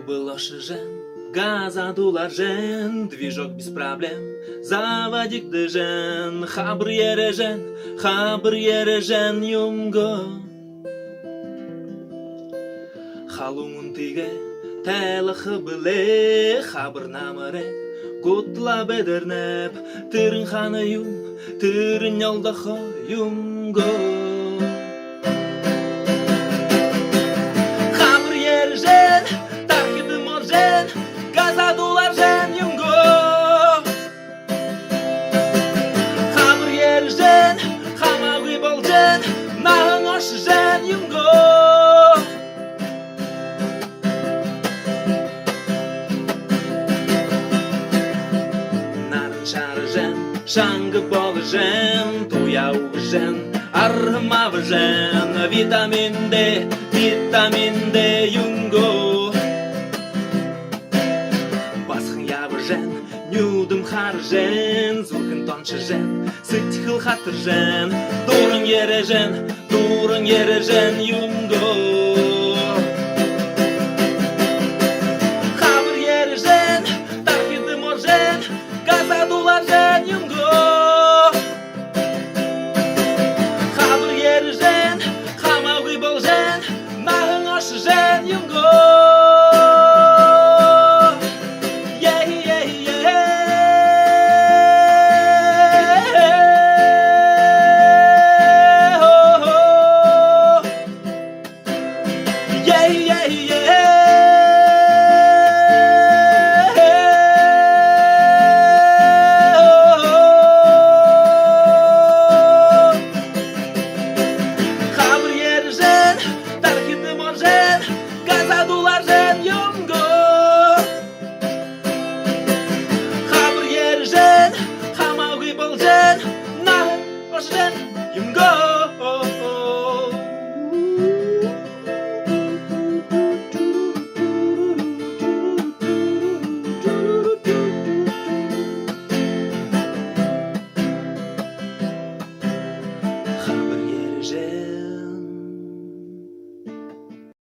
Убылошы жен, газа дулар жен, движок без проблем, заводик жен, хабр ере жен юмго. Халуңын тиге, тәлі хыбыле, хабр намыре, кутла бедернеп, тырын ханы юм, тырын ялдахо юмго. Хабр ере жен, таркиды мор жен, газа дулар жен юмго. Хабр ере жен, хамагы бол жен, нағын ошы жен юмго. Шаңғы болы жен, туяуы жен, армавы жен, витаминде юнго. Басқын явы жен, нюдым хар жен, звукын тоншы жен, сытхыл хатыр жен, дурын ере жен юнго.